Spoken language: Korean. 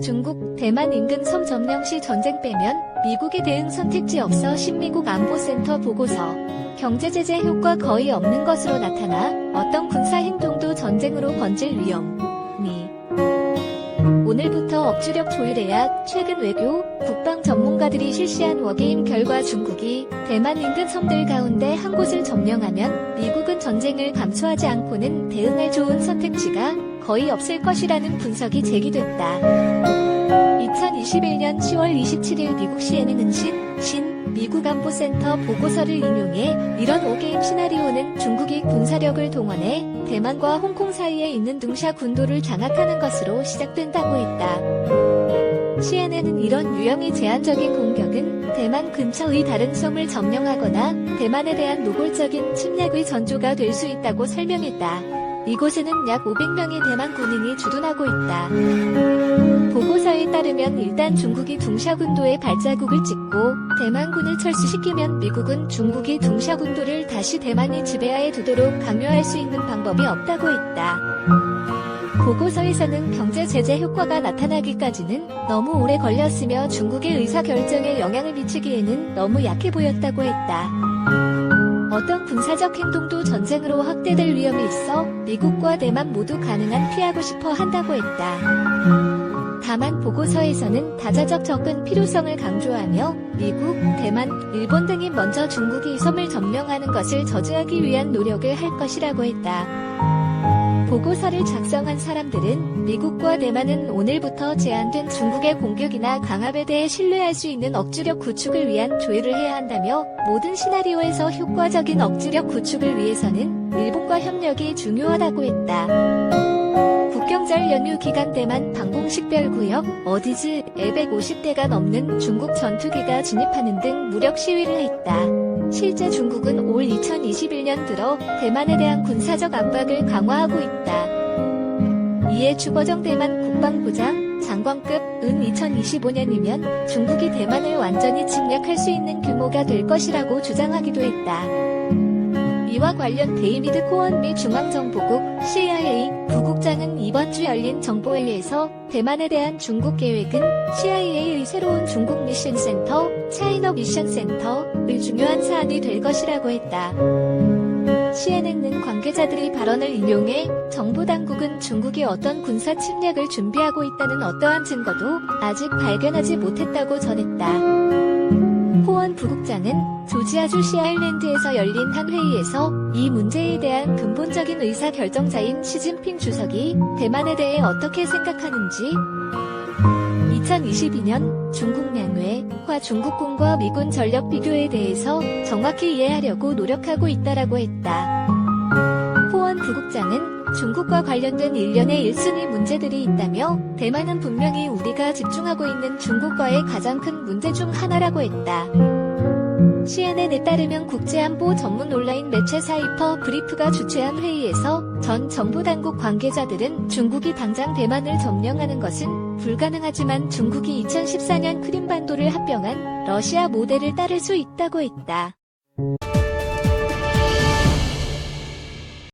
중국, 대만 인근 섬 점령 시 전쟁 빼면 미국의 대응 선택지 없어 신미국 안보센터 보고서. 경제 제재 효과 거의 없는 것으로 나타나 어떤 군사 행동도 전쟁으로 번질 위험이. 오늘부터 억지력 조율해야. 최근 외교, 국방 전문가들이 실시한 워게임 결과 중국이 대만 인근 섬들 가운데 한 곳을 점령하면 미국은 전쟁을 감수하지 않고는 대응할 좋은 선택지가 거의 없을 것이라는 분석이 제기됐다. 2021년 10월 27일 미국 CNN은 미국 안보센터 보고서를 인용해 이런 워게임 시나리오는 중국이 군사력을 동원해 대만과 홍콩 사이에 있는 둥샤 군도를 장악하는 것으로 시작된다고 했다. CNN은 이런 유형의 제한적인 공격은 대만 근처의 다른 섬을 점령하거나 대만에 대한 노골적인 침략의 전조가 될 수 있다고 설명했다. 이곳에는 약 500명의 대만 군인이 주둔하고 있다. 보고서에 따르면 일단 중국이 둥샤 군도에 발자국을 찍고 대만군을 철수시키면 미국은 중국이 둥샤 군도를 다시 대만이 지배하에 두도록 강요할 수 있는 방법이 없다고 했다. 보고서에서는 경제 제재 효과가 나타나기까지는 너무 오래 걸렸으며 중국의 의사결정에 영향을 미치기에는 너무 약해 보였다고 했다. 어떤 군사적 행동도 전쟁으로 확대될 위험이 있어 미국과 대만 모두 가능한 피하고 싶어 한다고 했다. 다만 보고서에서는 다자적 접근 필요성을 강조하며 미국, 대만, 일본 등이 먼저 중국이 이 섬을 점령하는 것을 저지하기 위한 노력을 할 것이라고 했다. 보고서를 작성한 사람들은 미국과 대만은 오늘부터 제한된 중국의 공격이나 강압에 대해 신뢰할 수 있는 억지력 구축을 위한 조율을 해야 한다며 모든 시나리오에서 효과적인 억지력 구축을 위해서는 일본과 협력이 중요하다고 했다. 국경절 연휴 기간 대만 방공식별구역 어디즈에 150대가 넘는 중국 전투기가 진입하는 등 무력 시위를 했다. 실제 중국은 올 2021년 들어 대만에 대한 군사적 압박을 강화하고 있다. 이에 추거정 대만 국방부장 장관급은 2025년이면 중국이 대만을 완전히 침략할 수 있는 규모가 될 것이라고 주장하기도 했다. 이와 관련 데이비드 코언 미 중앙정보국 CIA 부국장은 이번 주 열린 정보회의에서 대만에 대한 중국 계획은 CIA의 새로운 중국 미션센터, 차이너 미션센터의 중요한 사안이 될 것이라고 했다. CNN은 관계자들의 발언을 인용해 정보당국은 중국이 어떤 군사 침략을 준비하고 있다는 어떠한 증거도 아직 발견하지 못했다고 전했다. 호원 부국장은 조지아주 아일랜드에서 열린 한 회의에서 이 문제에 대한 근본적인 의사결정자인 시진핑 주석이 대만에 대해 어떻게 생각하는지 2022년 중국 량회와 중국군과 미군 전력 비교에 대해서 정확히 이해하려고 노력하고 있다라고 했다. 호원 부국장은 중국과 관련된 일련의 1순위 문제들이 있다며 대만은 분명히 우리가 집중하고 있는 중국과의 가장 큰 문제 중 하나라고 했다. CNN에 따르면 국제안보 전문 온라인 매체 사이퍼 브리프가 주최한 회의에서 전 정보당국 관계자들은 중국이 당장 대만을 점령하는 것은 불가능하지만 중국이 2014년 크림반도를 합병한 러시아 모델을 따를 수 있다고 했다.